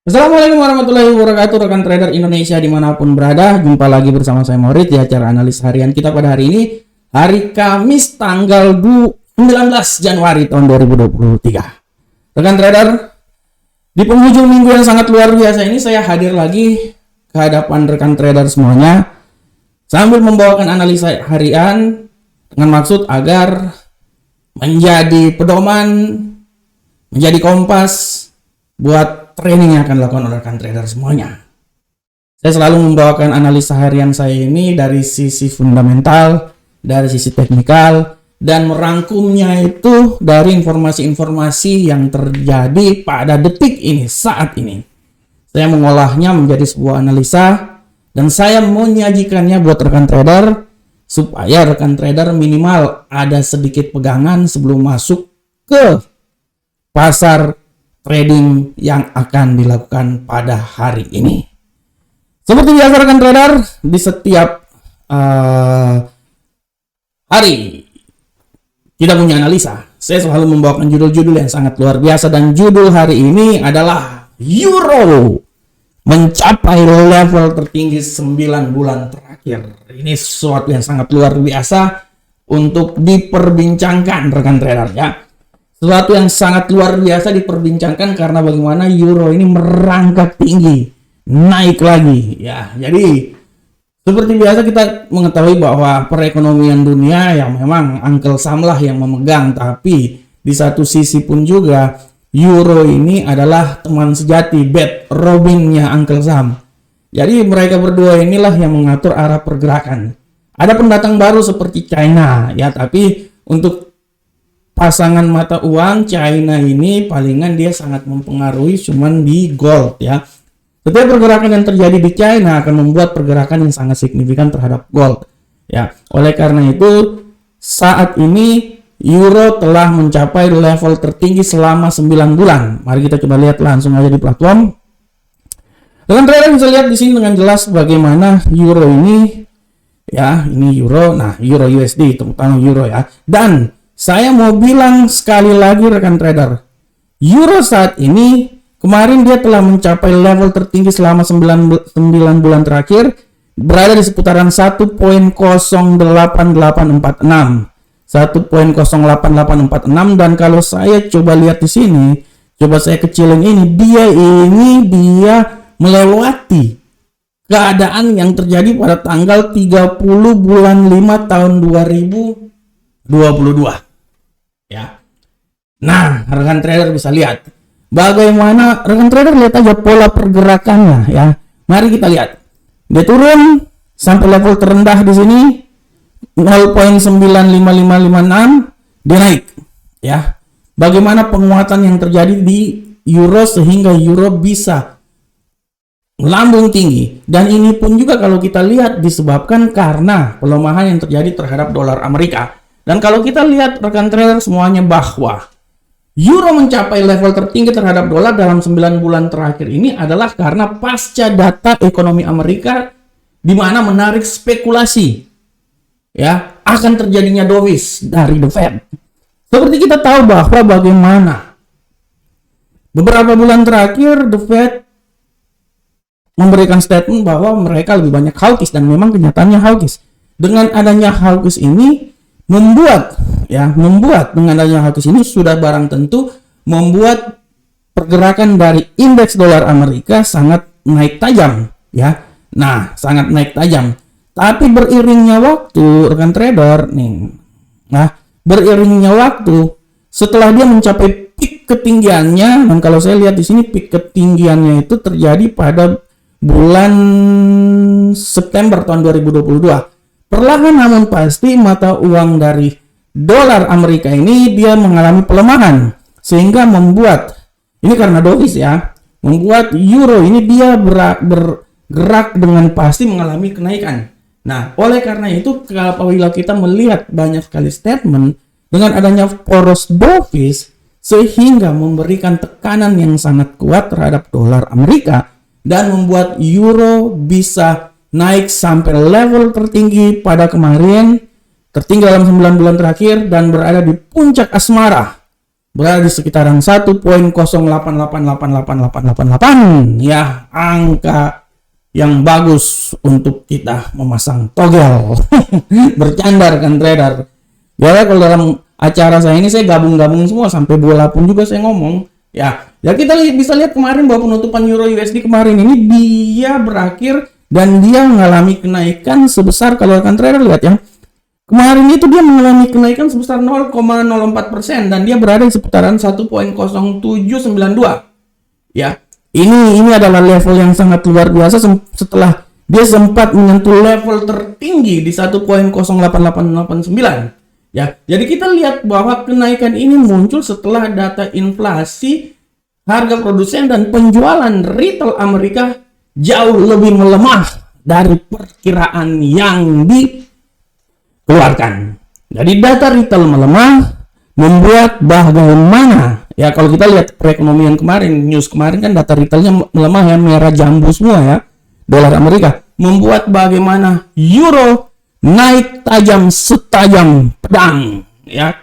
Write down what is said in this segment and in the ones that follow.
Assalamualaikum warahmatullahi wabarakatuh, rekan trader Indonesia dimanapun berada. Jumpa lagi bersama saya Maurits di acara analis harian kita pada hari ini, hari Kamis tanggal 19 Januari tahun 2023. Rekan trader, di penghujung minggu yang sangat luar biasa ini saya hadir lagi ke hadapan rekan trader semuanya sambil membawakan analisa harian dengan maksud agar menjadi pedoman, menjadi kompas buat training yang akan dilakukan oleh rekan trader semuanya. Saya selalu membawakan analisa harian saya ini dari sisi fundamental, dari sisi teknikal, dan merangkumnya itu dari informasi-informasi yang terjadi pada detik ini, saat ini. Saya mengolahnya menjadi sebuah analisa, dan saya menyajikannya buat rekan trader, supaya rekan trader minimal ada sedikit pegangan sebelum masuk ke pasar trading yang akan dilakukan pada hari ini. Seperti biasa rekan trader, di setiap hari kita punya analisa. Saya selalu membawakan judul-judul yang sangat luar biasa, dan judul hari ini adalah Euro mencapai level tertinggi 9 bulan terakhir. Ini sesuatu yang sangat luar biasa untuk diperbincangkan rekan trader ya. Sesuatu yang sangat luar biasa diperbincangkan karena bagaimana euro ini merangkak tinggi, naik lagi ya. Jadi seperti biasa kita mengetahui bahwa perekonomian dunia yang memang Uncle Sam lah yang memegang, tapi di satu sisi pun juga euro ini adalah teman sejati, Bat Robinnya Uncle Sam. Jadi mereka berdua inilah yang mengatur arah pergerakan. Ada pendatang baru seperti China ya, tapi untuk pasangan mata uang China ini palingan dia sangat mempengaruhi cuman di gold ya. Setiap pergerakan yang terjadi di China akan membuat pergerakan yang sangat signifikan terhadap gold ya. Oleh karena itu saat ini euro telah mencapai level tertinggi selama 9 bulan. Mari kita coba lihat langsung aja di platform. Dengan trader bisa lihat di sini dengan jelas bagaimana euro ini ya, ini euro, nah euro USD terutama euro ya. Dan saya mau bilang sekali lagi rekan trader, euro saat ini kemarin dia telah mencapai level tertinggi selama 9 bulan terakhir, berada di seputaran 1.08846 1.08846, dan kalau saya coba lihat di sini, coba saya kecilin ini, dia melewati keadaan yang terjadi pada tanggal 30 bulan 5 tahun 2022 ya. Nah, rekan trader bisa lihat bagaimana, rekan trader lihat aja pola pergerakannya ya. Mari kita lihat. Dia turun sampai level terendah di sini 0.95556, dia naik ya. Bagaimana penguatan yang terjadi di euro sehingga euro bisa melambung tinggi, dan ini pun juga kalau kita lihat disebabkan karena pelemahan yang terjadi terhadap dolar Amerika. Dan kalau kita lihat rekan trader semuanya bahwa euro mencapai level tertinggi terhadap dolar dalam 9 bulan terakhir ini adalah karena pasca data ekonomi Amerika di mana menarik spekulasi ya akan terjadinya dovish dari The Fed. Seperti kita tahu bahwa bagaimana beberapa bulan terakhir The Fed memberikan statement bahwa mereka lebih banyak hawkish, dan memang kenyataannya hawkish. Dengan adanya hawkish ini membuat dengan adanya hawkish ini sudah barang tentu membuat pergerakan dari indeks dolar Amerika sangat naik tajam ya. Nah, sangat naik tajam. Tapi beriringnya waktu rekan trader nih. Nah, beriringnya waktu setelah dia mencapai peak ketinggiannya, dan kalau saya lihat di sini peak ketinggiannya itu terjadi pada bulan September tahun 2022. Perlahan namun pasti mata uang dari dolar Amerika ini dia mengalami pelemahan, sehingga membuat ini karena dovish ya, membuat euro ini dia bergerak dengan pasti mengalami kenaikan. Nah, oleh karena itu apabila kita melihat banyak sekali statement dengan adanya poros dovish sehingga memberikan tekanan yang sangat kuat terhadap dolar Amerika dan membuat euro bisa naik sampai level tertinggi pada kemarin, tertinggi dalam 9 bulan terakhir, dan berada di puncak asmara berada di sekitaran 1.08888888 ya, angka yang bagus untuk kita memasang togel. Bercanda rekan trader. Ya, kalau dalam acara saya ini saya gabung-gabung semua, sampai bola pun juga saya ngomong. Ya kita bisa lihat kemarin bahwa penutupan Euro USD kemarin ini dia berakhir dan dia mengalami kenaikan sebesar, kalau rekan trader lihat ya, kemarin itu dia mengalami kenaikan sebesar 0,04% dan dia berada di seputaran 1.0792. Ya, ini adalah level yang sangat luar biasa setelah dia sempat menyentuh level tertinggi di 1.08889. Ya, jadi kita lihat bahwa kenaikan ini muncul setelah data inflasi, harga produsen dan penjualan retail Amerika jauh lebih melemah dari perkiraan yang dikeluarkan. Jadi data retail melemah membuat bagaimana ya, kalau kita lihat perekonomian kemarin, news kemarin kan data retailnya melemah ya, merah jambu semua ya, dolar Amerika, membuat bagaimana euro naik tajam setajam pedang ya,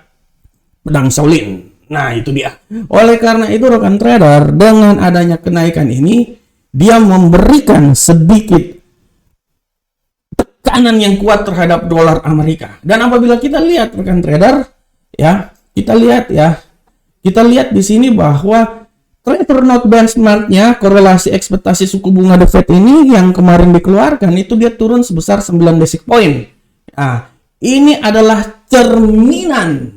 pedang Shaolin. Nah itu dia. Oleh karena itu rekan trader, dengan adanya kenaikan ini dia memberikan sedikit tekanan yang kuat terhadap dolar Amerika. Dan apabila kita lihat rekan trader ya, kita lihat di sini bahwa trader note benchmarknya, korelasi ekspektasi suku bunga The Fed ini yang kemarin dikeluarkan itu dia turun sebesar 9 basic point. Nah, ini adalah cerminan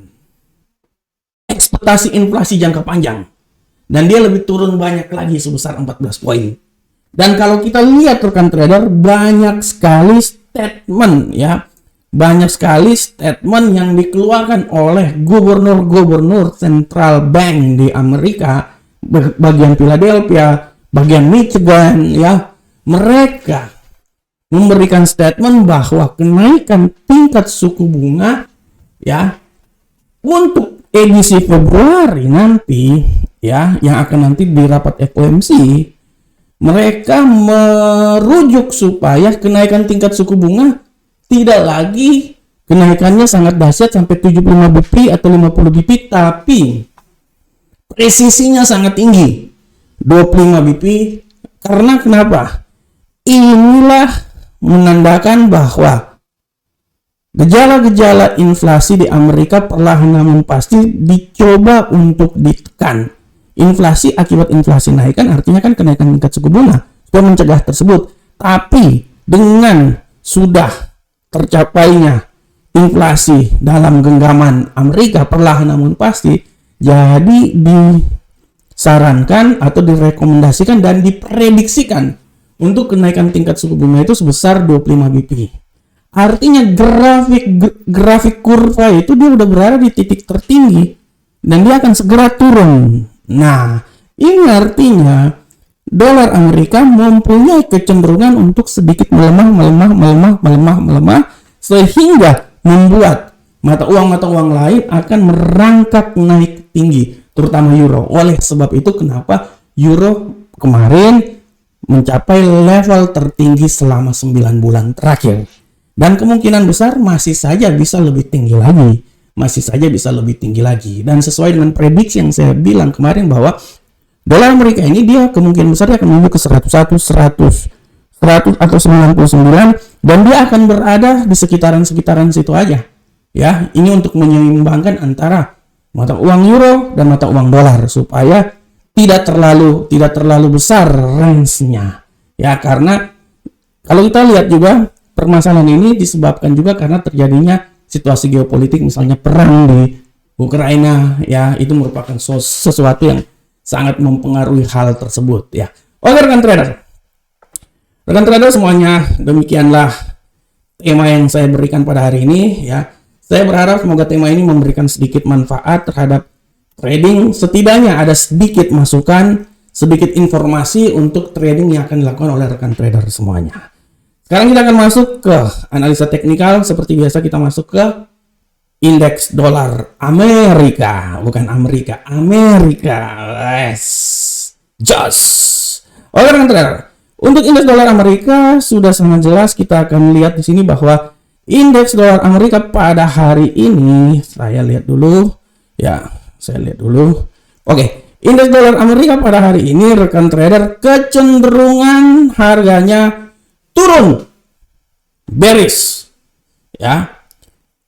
ekspektasi inflasi jangka panjang. Dan dia lebih turun banyak lagi sebesar 14 poin. Dan kalau kita lihat rekan trader, banyak sekali statement ya, banyak sekali statement yang dikeluarkan oleh gubernur-gubernur central bank di Amerika, bagian Philadelphia, bagian Michigan ya, mereka memberikan statement bahwa kenaikan tingkat suku bunga ya untuk edisi Februari nanti ya, yang akan nanti di rapat FOMC, mereka merujuk supaya kenaikan tingkat suku bunga tidak lagi kenaikannya sangat dahsyat sampai 75 BP atau 50 BP, tapi presisinya sangat tinggi, 25 BP. Karena kenapa? Inilah menandakan bahwa gejala-gejala inflasi di Amerika perlahan namun pasti dicoba untuk ditekan. Inflasi akibat inflasi naik kan artinya kan kenaikan tingkat suku bunga supaya mencegah tersebut. Tapi dengan sudah tercapainya inflasi dalam genggaman Amerika perlahan namun pasti, jadi disarankan atau direkomendasikan dan diprediksikan untuk kenaikan tingkat suku bunga itu sebesar 25 BP. Artinya grafik kurva itu dia udah berada di titik tertinggi dan dia akan segera turun. Nah, ini artinya dolar Amerika mempunyai kecenderungan untuk sedikit melemah sehingga membuat mata uang lain akan merangkak naik tinggi, terutama euro. Oleh sebab itu kenapa euro kemarin mencapai level tertinggi selama 9 bulan terakhir. Dan kemungkinan besar masih saja bisa lebih tinggi lagi. Dan sesuai dengan prediksi yang saya bilang kemarin bahwa dolar Amerika ini dia kemungkinan besar dia akan menuju ke 101, 100 atau 99 dan dia akan berada di sekitaran situ aja. Ya, ini untuk menyeimbangkan antara mata uang euro dan mata uang dolar supaya tidak terlalu besar range-nya. Ya, karena kalau kita lihat juga permasalahan ini disebabkan juga karena terjadinya situasi geopolitik, misalnya perang di Ukraina ya, itu merupakan sesuatu yang sangat mempengaruhi hal tersebut ya. Oke rekan trader semuanya, demikianlah tema yang saya berikan pada hari ini ya. Saya berharap semoga tema ini memberikan sedikit manfaat terhadap trading, setidaknya ada sedikit masukan, sedikit informasi untuk trading yang akan dilakukan oleh rekan trader semuanya. Sekarang kita akan masuk ke analisa teknikal. Seperti biasa kita masuk ke indeks dolar Amerika. Bukan Amerika. Yes. Just. Oke rekan trader. Untuk indeks dolar Amerika sudah sangat jelas, kita akan lihat di sini bahwa indeks dolar Amerika pada hari ini, saya lihat dulu ya, Saya lihat dulu. Oke, indeks dolar Amerika pada hari ini rekan trader kecenderungan harganya turun, bearish, ya.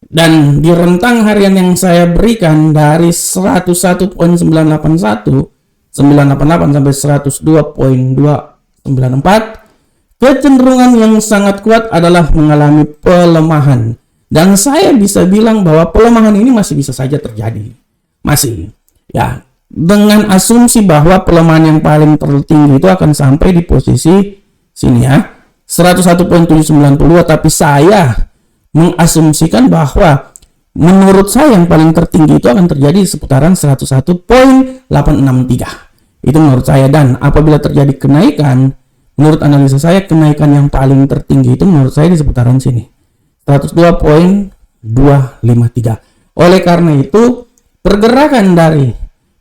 Dan di rentang harian yang saya berikan dari 101.981 988 sampai 102.294, kecenderungan yang sangat kuat adalah mengalami pelemahan. Dan saya bisa bilang bahwa pelemahan ini masih bisa saja terjadi. Masih, ya. Dengan asumsi bahwa pelemahan yang paling tertinggi itu akan sampai di posisi sini ya, 101.792, tapi saya mengasumsikan bahwa menurut saya yang paling tertinggi itu akan terjadi di seputaran 101.863. Itu menurut saya, dan apabila terjadi kenaikan, menurut analisa saya kenaikan yang paling tertinggi itu menurut saya di seputaran sini, 102.253. Oleh karena itu, pergerakan dari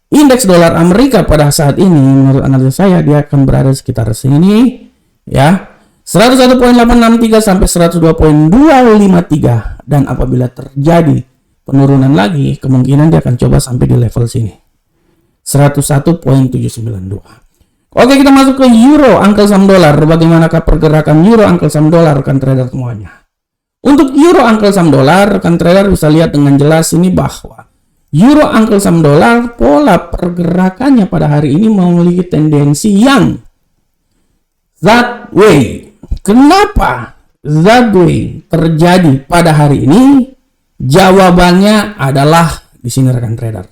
indeks dolar Amerika pada saat ini menurut analisa saya dia akan berada sekitar sini ya, 101.863 sampai 102.253, dan apabila terjadi penurunan lagi kemungkinan dia akan coba sampai di level sini 101.792. Oke, kita masuk ke euro angkel saham dolar. Bagaimanakah pergerakan euro angkel saham dolar rekan trader semuanya? Untuk euro angkel saham dolar rekan trader bisa lihat dengan jelas ini bahwa euro angkel saham dolar pola pergerakannya pada hari ini memiliki tendensi yang that way. Kenapa that way terjadi pada hari ini? Jawabannya adalah di sini rekan trader.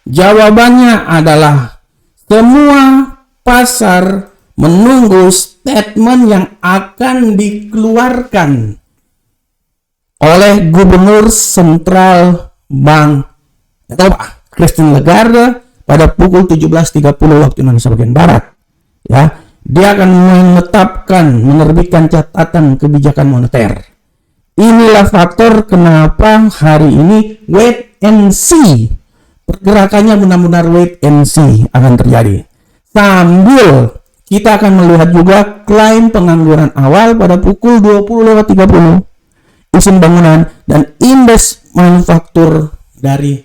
Jawabannya adalah semua pasar menunggu statement yang akan dikeluarkan oleh Gubernur Sentral Bank Eropa Christine Lagarde pada pukul 17.30 waktu Indonesia bagian Barat. Ya, dia akan menerbitkan catatan kebijakan moneter. Inilah faktor kenapa hari ini wait and see. Pergerakannya benar-benar wait and see akan terjadi. Sambil kita akan melihat juga klaim pengangguran awal pada pukul 20.30. Isun bangunan dan indeks manufaktur dari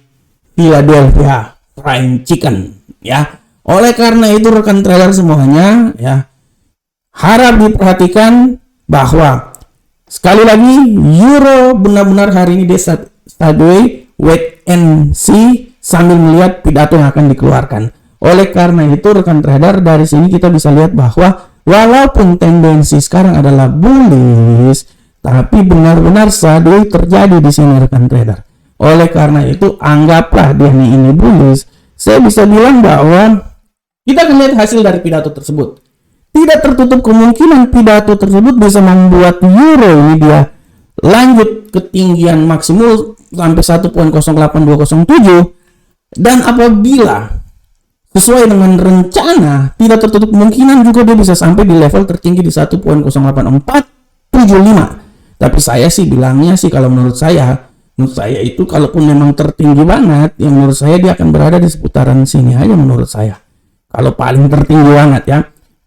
Philadelphia Fried Chicken ya. Oleh karena itu rekan trader semuanya ya, harap diperhatikan bahwa sekali lagi euro benar-benar hari ini dia sideways wait and see sambil melihat pidato yang akan dikeluarkan. Oleh karena itu rekan trader dari sini kita bisa lihat bahwa walaupun tendensi sekarang adalah bullish, tapi benar-benar sideways terjadi di sini rekan trader. Oleh karena itu anggaplah dia ini bullish. Saya bisa bilang bahwa kita akan lihat hasil dari pidato tersebut. Tidak tertutup kemungkinan pidato tersebut bisa membuat euro ini dia lanjut ketinggian maksimum sampai 1.08207, dan apabila sesuai dengan rencana tidak tertutup kemungkinan juga dia bisa sampai di level tertinggi di 1.08475. Tapi saya sih bilangnya sih kalau menurut saya itu kalaupun memang tertinggi banget, yang menurut saya dia akan berada di seputaran sini aja menurut saya. Kalau paling tertinggi banget ya,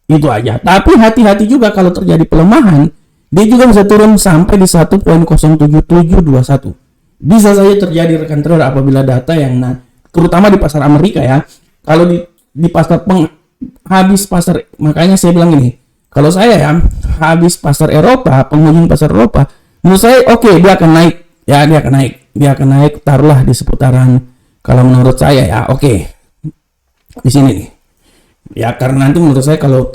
itu aja. Tapi hati-hati juga kalau terjadi pelemahan, dia juga bisa turun sampai di 1.07721. Bisa saja terjadi rekan trader apabila data yang terutama di pasar Amerika ya. Kalau di pasar habis pasar, makanya saya bilang ini. Kalau saya ya, habis pasar Eropa, penghujung pasar Eropa, menurut saya oke, dia akan naik. Ya, dia akan naik taruhlah di seputaran, kalau menurut saya ya, oke. Di sini nih. Ya, karena nanti menurut saya kalau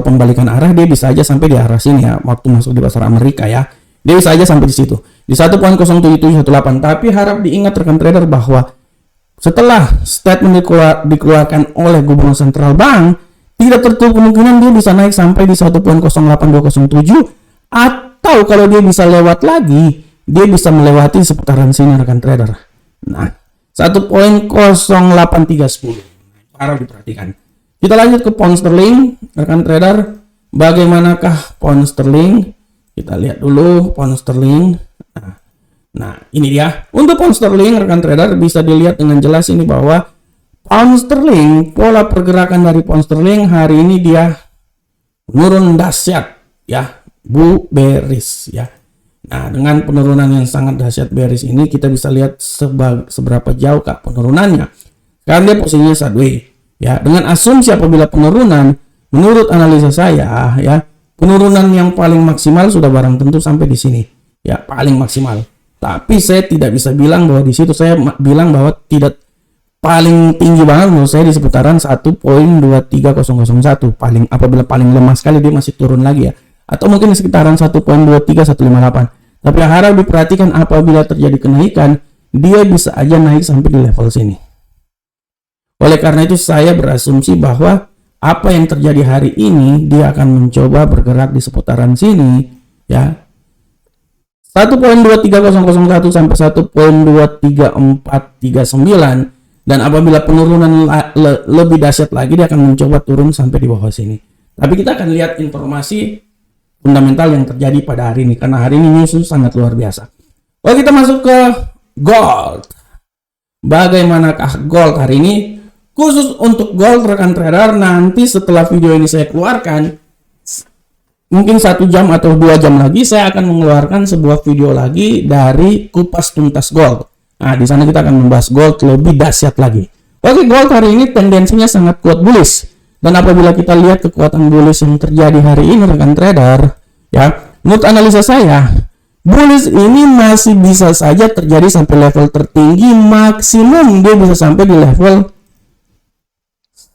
pembalikan arah dia bisa aja sampai di arah sini ya, waktu masuk di pasar Amerika ya. Dia bisa aja sampai di situ. Di 1.07718. Tapi harap diingat rekan trader bahwa setelah statement dikeluarkan oleh Gubernur Sentral Bank, tidak tertutup kemungkinan dia bisa naik sampai di 1.08207, atau kalau dia bisa lewat lagi, dia bisa melewati seputaran sini rekan trader. Nah, 1.0810. Harap diperhatikan. Kita lanjut ke pound sterling, rekan trader. Bagaimanakah pound sterling? Kita lihat dulu pound sterling. Nah, ini dia. Untuk pound sterling, rekan trader bisa dilihat dengan jelas ini bahwa pound sterling, pola pergerakan dari pound sterling hari ini dia menurun dahsyat ya, bearish ya. Nah, dengan penurunan yang sangat dahsyat bearish ini, kita bisa lihat seberapa jauh kah penurunannya. Sekarang dia posisinya sideways. Ya, dengan asumsi apabila penurunan, menurut analisa saya, ya, penurunan yang paling maksimal sudah barang tentu sampai di sini. Ya, paling maksimal. Tapi saya tidak bisa bilang bahwa di situ, saya bilang bahwa tidak paling tinggi banget menurut saya di seputaran 1.23001. Apabila paling lemah sekali dia masih turun lagi ya. Atau mungkin di sekitaran 1.23158. Tapi yang harap diperhatikan apabila terjadi kenaikan, dia bisa aja naik sampai di level sini. Oleh karena itu saya berasumsi bahwa apa yang terjadi hari ini, dia akan mencoba bergerak di seputaran sini, ya. 1.23001 sampai 1.23439, dan apabila penurunan lebih dahsyat lagi, dia akan mencoba turun sampai di bawah sini. Tapi kita akan lihat informasi fundamental yang terjadi pada hari ini, karena hari ini news sangat luar biasa. Oke, kita masuk ke gold. Bagaimanakah gold hari ini? Khusus untuk gold rekan trader, nanti setelah video ini saya keluarkan, mungkin 1 jam atau 2 jam lagi saya akan mengeluarkan sebuah video lagi dari kupas tuntas gold. Nah, di sana kita akan membahas gold lebih dahsyat lagi. Oke, gold hari ini tendensinya sangat kuat bullish. Dan apabila kita lihat kekuatan bullish yang terjadi hari ini rekan trader, ya, menurut analisa saya, bullish ini masih bisa saja terjadi sampai level tertinggi, maksimum dia bisa sampai di level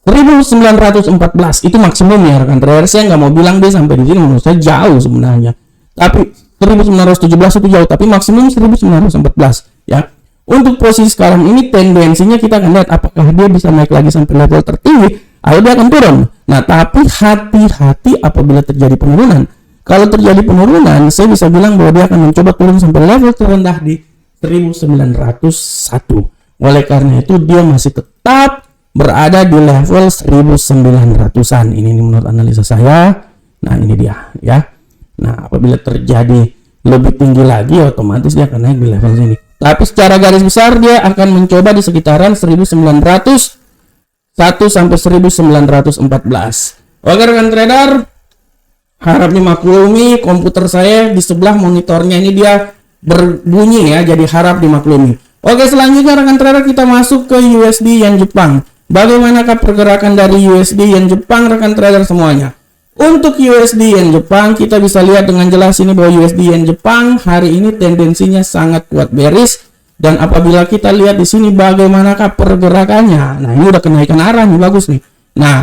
1914. Itu maksimum ya rekan trader. Saya nggak mau bilang dia sampai di sini, menurut saya jauh sebenarnya. Tapi 1917 itu jauh, tapi maksimum 1914 ya. Untuk posisi sekarang ini tendensinya kita akan lihat apakah dia bisa naik lagi sampai level tertinggi atau dia akan turun. Nah, tapi hati-hati apabila terjadi penurunan. Kalau terjadi penurunan, saya bisa bilang bahwa dia akan mencoba turun sampai level terendah di 1901. Oleh karena itu, dia masih tetap berada di level 1900-an. Ini menurut analisa saya. Nah, ini dia ya. Nah, apabila terjadi lebih tinggi lagi, otomatis dia akan naik di level sini. Tapi secara garis besar dia akan mencoba di sekitaran 1901 sampai 1914. Oke rekan trader, harap dimaklumi komputer saya di sebelah monitornya ini dia berbunyi ya, jadi harap dimaklumi. Oke, selanjutnya rekan trader kita masuk ke USD Yen Jepang. Bagaimanakah pergerakan dari USD Yen Jepang rekan trader semuanya? Untuk USD Yen Jepang kita bisa lihat dengan jelas ini bahwa USD Yen Jepang hari ini tendensinya sangat kuat bearish. Dan apabila kita lihat di sini bagaimanakah pergerakannya, nah ini udah kenaikan arah nih, bagus nih. Nah,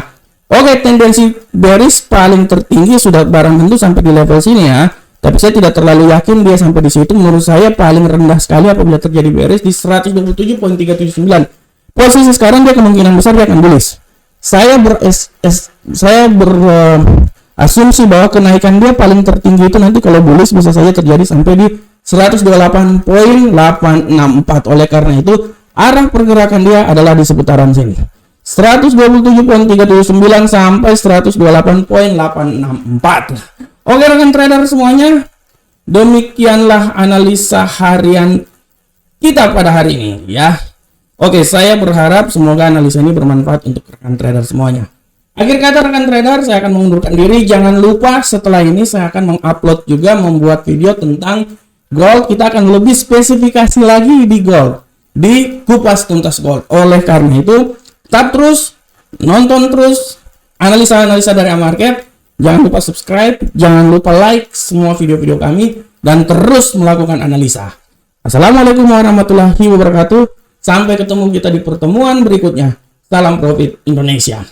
oke, tendensi bearish paling tertinggi sudah barang tentu sampai di level sini ya. Tapi saya tidak terlalu yakin dia sampai di situ. Menurut saya paling rendah sekali apabila terjadi bearish di 127.379. Posisi sekarang dia kemungkinan besar dia akan bullish. Saya berasumsi bahwa kenaikan dia paling tertinggi itu nanti kalau bullish bisa saja terjadi sampai di 128.864. Oleh karena itu arah pergerakan dia adalah di seputaran sini 127.379 sampai 128.864. Oke rekan trader semuanya, demikianlah analisa harian kita pada hari ini ya. Oke, saya berharap semoga analisa ini bermanfaat untuk rekan trader semuanya. Akhir kata rekan trader, saya akan mengundurkan diri. Jangan lupa setelah ini saya akan mengupload juga membuat video tentang gold. Kita akan lebih spesifikasi lagi di gold, di kupas tuntas gold. Oleh karena itu, tetap terus nonton terus analisa-analisa dari market. Jangan lupa subscribe, jangan lupa like semua video-video kami, dan terus melakukan analisa. Assalamualaikum warahmatullahi wabarakatuh. Sampai ketemu kita di pertemuan berikutnya. Salam profit Indonesia.